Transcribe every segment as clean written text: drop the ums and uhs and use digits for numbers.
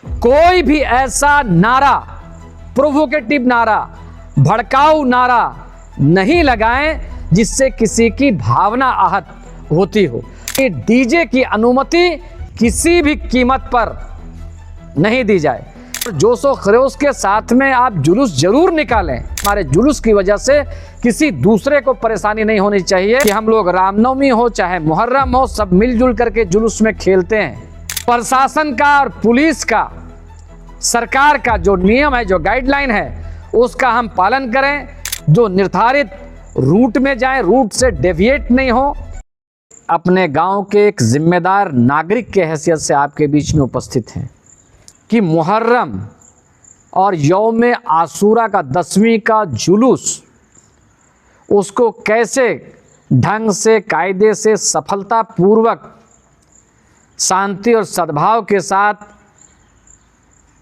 कोई भी ऐसा नारा, प्रोवोकेटिव नारा, भड़काऊ नारा नहीं लगाएं जिससे किसी की भावना आहत होती हो। कि डीजे की अनुमति किसी भी कीमत पर नहीं दी जाए। जोशो खरोश के साथ में आप जुलूस जरूर निकालें। हमारे जुलूस की वजह से किसी दूसरे को परेशानी नहीं होनी चाहिए। कि हम लोग रामनवमी हो चाहे मुहर्रम हो, सब मिलजुल करके जुलूस में खेलते हैं। प्रशासन का और पुलिस का, सरकार का जो नियम है, जो गाइडलाइन है, उसका हम पालन करें। जो निर्धारित रूट में जाएं, रूट से डेविएट नहीं हो। अपने गांव के एक जिम्मेदार नागरिक के हैसियत से आपके बीच में उपस्थित हैं कि मुहर्रम और यौम आशूरा का 10वीं का जुलूस, उसको कैसे ढंग से, कायदे से, सफलतापूर्वक, शांति और सद्भाव के साथ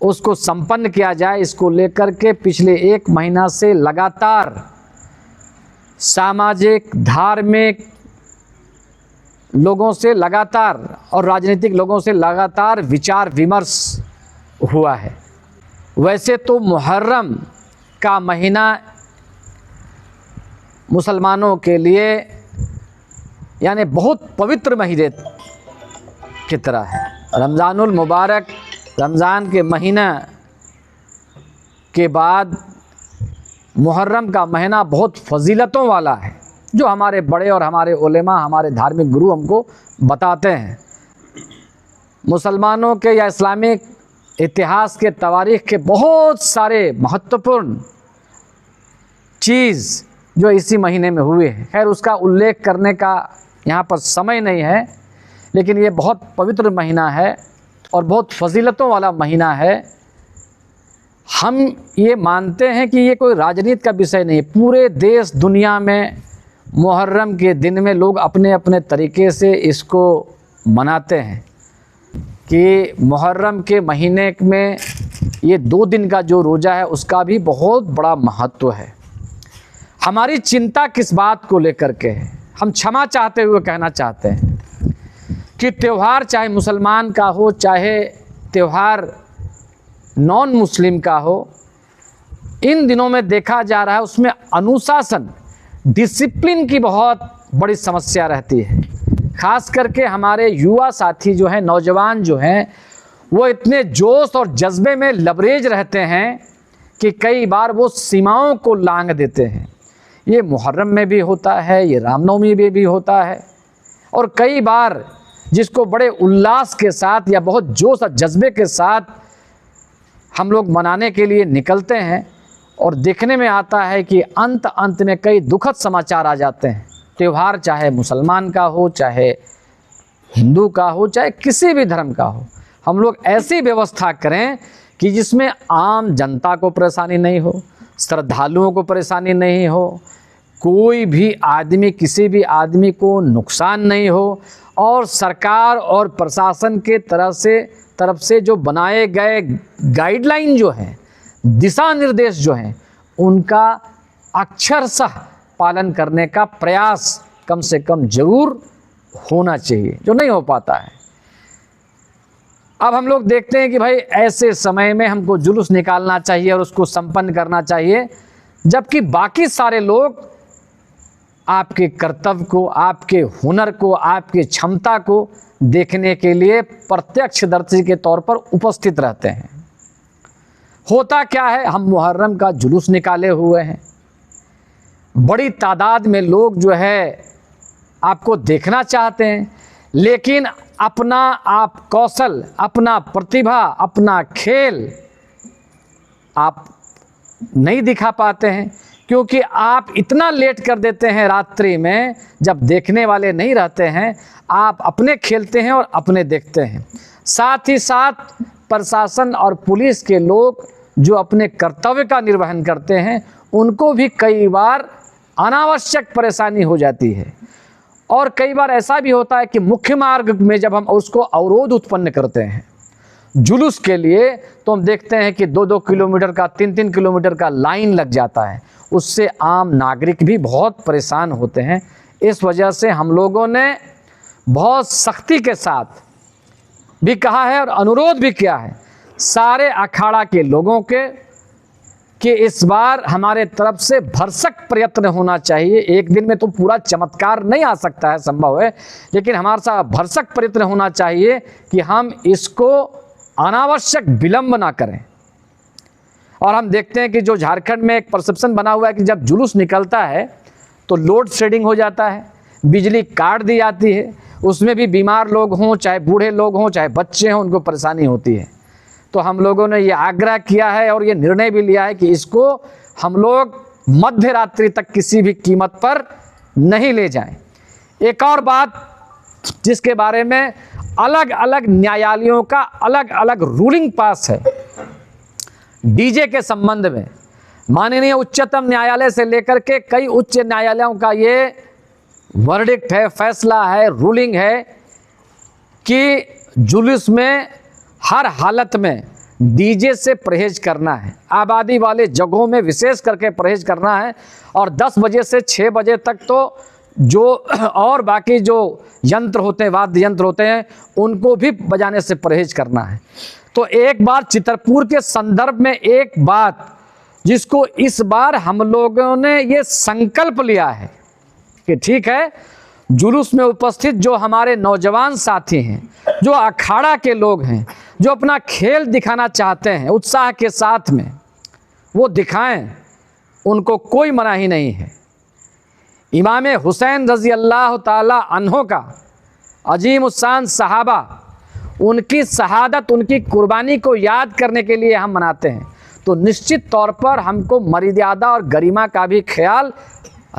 उसको संपन्न किया जाए, इसको लेकर के पिछले 1 महीना से लगातार सामाजिक, धार्मिक लोगों से लगातार और राजनीतिक लोगों से लगातार विचार विमर्श हुआ है। वैसे तो मुहर्रम का महीना मुसलमानों के लिए यानी बहुत पवित्र महीने की तरह है। रमज़ानुल मुबारक, रमज़ान के महीना के बाद मुहर्रम का महीना बहुत फजीलतों वाला है, जो हमारे बड़े और हमारे उलेमा, हमारे धार्मिक गुरु हमको बताते हैं। मुसलमानों के या इस्लामिक इतिहास के, तवारीख़ के बहुत सारे महत्वपूर्ण चीज़ जो इसी महीने में हुए हैं। खैर, उसका उल्लेख करने का यहाँ पर समय नहीं है, लेकिन ये बहुत पवित्र महीना है और बहुत फजीलतों वाला महीना है। हम ये मानते हैं कि ये कोई राजनीति का विषय नहीं। पूरे देश दुनिया में मुहर्रम के दिन में लोग अपने अपने तरीके से इसको मनाते हैं कि मुहर्रम के महीने में ये 2 दिन का जो रोज़ा है उसका भी बहुत बड़ा महत्व है। हमारी चिंता किस बात को लेकर के है, हम क्षमा चाहते हुए कहना चाहते हैं कि त्यौहार चाहे मुसलमान का हो, चाहे त्यौहार नॉन मुस्लिम का हो, इन दिनों में देखा जा रहा है उसमें अनुशासन, डिसिप्लिन की बहुत बड़ी समस्या रहती है। ख़ास करके हमारे युवा साथी जो हैं, नौजवान जो हैं, वो इतने जोश और जज्बे में लबरेज रहते हैं कि कई बार वो सीमाओं को लांघ देते हैं। ये मुहर्रम में भी होता है, ये रामनवमी में भी होता है, और कई बार जिसको बड़े उल्लास के साथ या बहुत जोश और जज्बे के साथ हम लोग मनाने के लिए निकलते हैं, और देखने में आता है कि अंत में कई दुखद समाचार आ जाते हैं। त्यौहार चाहे मुसलमान का हो, चाहे हिंदू का हो, चाहे किसी भी धर्म का हो, हम लोग ऐसी व्यवस्था करें कि जिसमें आम जनता को परेशानी नहीं हो, श्रद्धालुओं को परेशानी नहीं हो, कोई भी आदमी, किसी भी आदमी को नुकसान नहीं हो, और सरकार और प्रशासन के तरफ से जो बनाए गए गाइडलाइन जो हैं, दिशा निर्देश जो हैं, उनका अक्षरशः पालन करने का प्रयास कम से कम जरूर होना चाहिए, जो नहीं हो पाता है। अब हम लोग देखते हैं कि भाई ऐसे समय में हमको जुलूस निकालना चाहिए और उसको संपन्न करना चाहिए, जबकि बाकी सारे लोग आपके कर्तव्य को, आपके हुनर को, आपकी क्षमता को देखने के लिए प्रत्यक्षदर्शी के तौर पर उपस्थित रहते हैं। होता क्या है, हम मुहर्रम का जुलूस निकाले हुए हैं, बड़ी तादाद में लोग जो है आपको देखना चाहते हैं, लेकिन अपना आप कौशल, अपना प्रतिभा, अपना खेल आप नहीं दिखा पाते हैं, क्योंकि आप इतना लेट कर देते हैं रात्रि में, जब देखने वाले नहीं रहते हैं, आप अपने खेलते हैं और अपने देखते हैं। साथ ही साथ प्रशासन और पुलिस के लोग जो अपने कर्तव्य का निर्वहन करते हैं, उनको भी कई बार अनावश्यक परेशानी हो जाती है। और कई बार ऐसा भी होता है कि मुख्य मार्ग में जब हम उसको अवरोध उत्पन्न करते हैं जुलूस के लिए, तो हम देखते हैं कि 2-2 किलोमीटर का, 3-3 किलोमीटर का लाइन लग जाता है। उससे आम नागरिक भी बहुत परेशान होते हैं। इस वजह से हम लोगों ने बहुत सख्ती के साथ भी कहा है और अनुरोध भी किया है, सारे अखाड़ा के लोगों के कि इस बार हमारे तरफ से भरसक प्रयत्न होना चाहिए। एक दिन में तो पूरा चमत्कार नहीं आ सकता है, संभव है, लेकिन हमारे साथ भरसक प्रयत्न होना चाहिए कि हम इसको अनावश्यक विलंब ना करें। और हम देखते हैं कि जो झारखंड में एक परसेप्शन बना हुआ है कि जब जुलूस निकलता है तो लोड शेडिंग हो जाता है, बिजली काट दी जाती है, उसमें भी बीमार लोग हों, चाहे बूढ़े लोग हों, चाहे बच्चे हों, उनको परेशानी होती है। तो हम लोगों ने ये आग्रह किया है और ये निर्णय भी लिया है कि इसको हम लोग मध्य रात्रि तक किसी भी कीमत पर नहीं ले जाएं। एक और बात जिसके बारे में अलग अलग न्यायालयों का अलग अलग रूलिंग पास है, डीजे के संबंध में माननीय उच्चतम न्यायालय से लेकर के कई उच्च न्यायालयों का ये वर्डिक्ट है, फैसला है, रूलिंग है कि जुलूस में हर हालत में डीजे से परहेज करना है, आबादी वाले जगहों में विशेष करके परहेज करना है, और 10 बजे से 6 बजे तक तो जो और बाकी जो यंत्र होते हैं, वाद्य यंत्र होते हैं, उनको भी बजाने से परहेज करना है। तो एक बार चितरपुर के संदर्भ में एक बात जिसको इस बार हम लोगों ने ये संकल्प लिया है कि ठीक है, जुलूस में उपस्थित जो हमारे नौजवान साथी हैं, जो अखाड़ा के लोग हैं, जो अपना खेल दिखाना चाहते हैं उत्साह के साथ में, वो दिखाएं, उनको कोई मनाही नहीं है। इमाम हुसैन रज़ी अल्लाह ताला अन्हो का अजीम उस्सान सहाबा, उनकी शहादत, उनकी कुर्बानी को याद करने के लिए हम मनाते हैं। तो निश्चित तौर पर हमको मर्यादा और गरिमा का भी ख्याल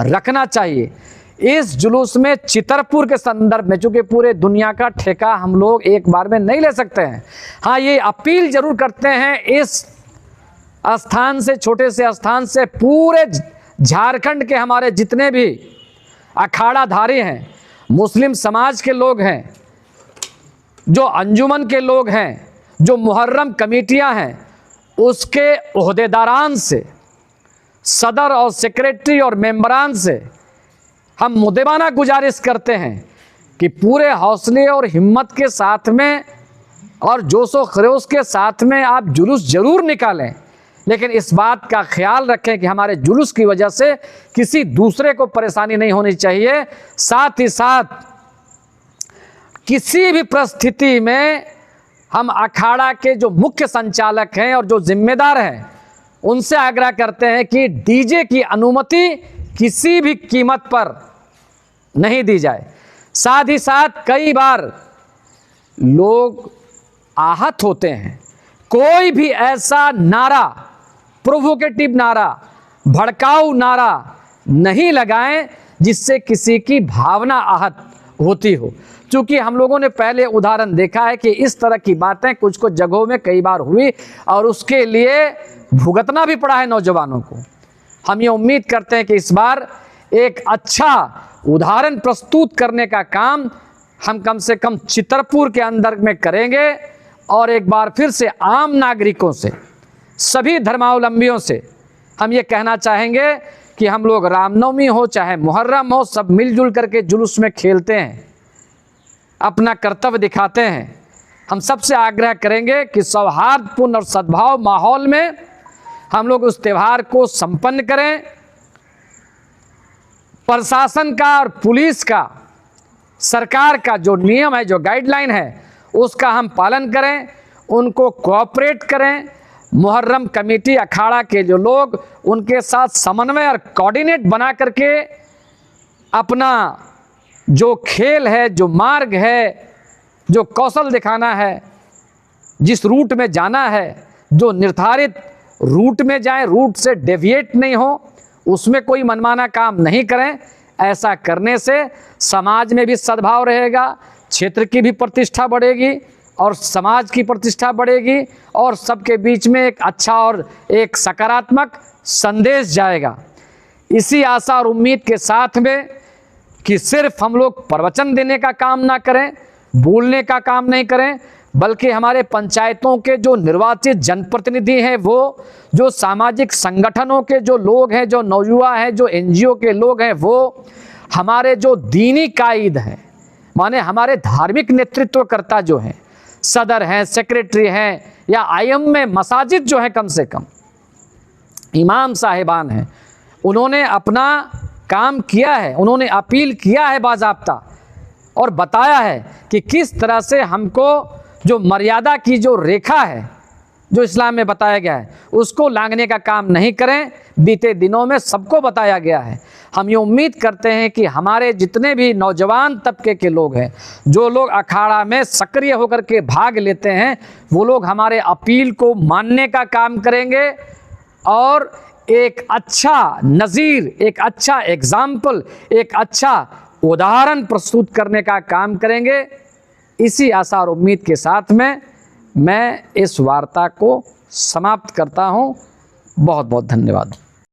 रखना चाहिए। इस जुलूस में चितरपुर के संदर्भ में, चूँकि पूरे दुनिया का ठेका हम लोग एक बार में नहीं ले सकते हैं, हाँ ये अपील जरूर करते हैं इस स्थान से, छोटे से स्थान से पूरे झारखंड के हमारे जितने भी अखाड़ाधारी हैं, मुस्लिम समाज के लोग हैं, जो अंजुमन के लोग हैं, जो मुहर्रम कमेटियां हैं, उसके ओहदेदारान से, सदर और सेक्रेटरी और मेंबरान से हम मुद्देबाना गुजारिश करते हैं कि पूरे हौसले और हिम्मत के साथ में और जोशो खरोश के साथ में आप जुलूस जरूर निकालें, लेकिन इस बात का ख्याल रखें कि हमारे जुलूस की वजह से किसी दूसरे को परेशानी नहीं होनी चाहिए। साथ ही साथ किसी भी परिस्थिति में हम अखाड़ा के जो मुख्य संचालक हैं और जो जिम्मेदार हैं, उनसे आग्रह करते हैं कि डीजे की अनुमति किसी भी कीमत पर नहीं दी जाए। साथ ही साथ कई बार लोग आहत होते हैं, कोई भी ऐसा नारा, प्रोवोकेटिव नारा, भड़काऊ नारा नहीं लगाएं जिससे किसी की भावना आहत होती हो। क्योंकि हम लोगों ने पहले उदाहरण देखा है कि इस तरह की बातें कुछ कुछ जगहों में कई बार हुई और उसके लिए भुगतना भी पड़ा है नौजवानों को। हम ये उम्मीद करते हैं कि इस बार एक अच्छा उदाहरण प्रस्तुत करने का काम हम कम से कम चितरपुर के अंदर में करेंगे, और एक बार फिर से आम नागरिकों से, सभी धर्मावलंबियों से हम ये कहना चाहेंगे कि हम लोग रामनवमी हो चाहे मुहर्रम हो, सब मिलजुल करके जुलूस में खेलते हैं, अपना कर्तव्य दिखाते हैं। हम सबसे आग्रह करेंगे कि सौहार्दपूर्ण और सद्भाव माहौल में हम लोग उस त्यौहार को संपन्न करें। प्रशासन का और पुलिस का, सरकार का जो नियम है, जो गाइडलाइन है, उसका हम पालन करें, उनको कोऑपरेट करें। मुहर्रम कमेटी अखाड़ा के जो लोग, उनके साथ समन्वय और कोऑर्डिनेट बना करके अपना जो खेल है, जो मार्ग है, जो कौशल दिखाना है, जिस रूट में जाना है, जो निर्धारित रूट में जाएं, रूट से डेविएट नहीं हो, उसमें कोई मनमाना काम नहीं करें। ऐसा करने से समाज में भी सद्भाव रहेगा, क्षेत्र की भी प्रतिष्ठा बढ़ेगी और समाज की प्रतिष्ठा बढ़ेगी, और सबके बीच में एक अच्छा और एक सकारात्मक संदेश जाएगा। इसी आशा और उम्मीद के साथ में कि सिर्फ हम लोग प्रवचन देने का काम ना करें, बोलने का काम नहीं करें, बल्कि हमारे पंचायतों के जो निर्वाचित जनप्रतिनिधि हैं, वो जो सामाजिक संगठनों के जो लोग हैं, जो नौजुवा हैं, जो एनजीओ के लोग हैं, वो हमारे जो दीनी कायद हैं, माने हमारे धार्मिक नेतृत्वकर्ता जो हैं, सदर हैं, सेक्रेटरी हैं, या आईएम में मसाजिद जो है कम से कम इमाम साहिबान हैं, उन्होंने अपना काम किया है, उन्होंने अपील किया है बाज़ाब्ता और बताया है कि किस तरह से हमको जो मर्यादा की जो रेखा है जो इस्लाम में बताया गया है उसको लांघने का काम नहीं करें। बीते दिनों में सबको बताया गया है। हम ये उम्मीद करते हैं कि हमारे जितने भी नौजवान तबके के लोग हैं, जो लोग अखाड़ा में सक्रिय होकर के भाग लेते हैं, वो लोग हमारे अपील को मानने का काम करेंगे और एक अच्छा नज़ीर, एक अच्छा एग्ज़ाम्पल, एक अच्छा उदाहरण प्रस्तुत करने का काम करेंगे। इसी आशा और उम्मीद के साथ में मैं इस वार्ता को समाप्त करता हूँ। बहुत बहुत धन्यवाद।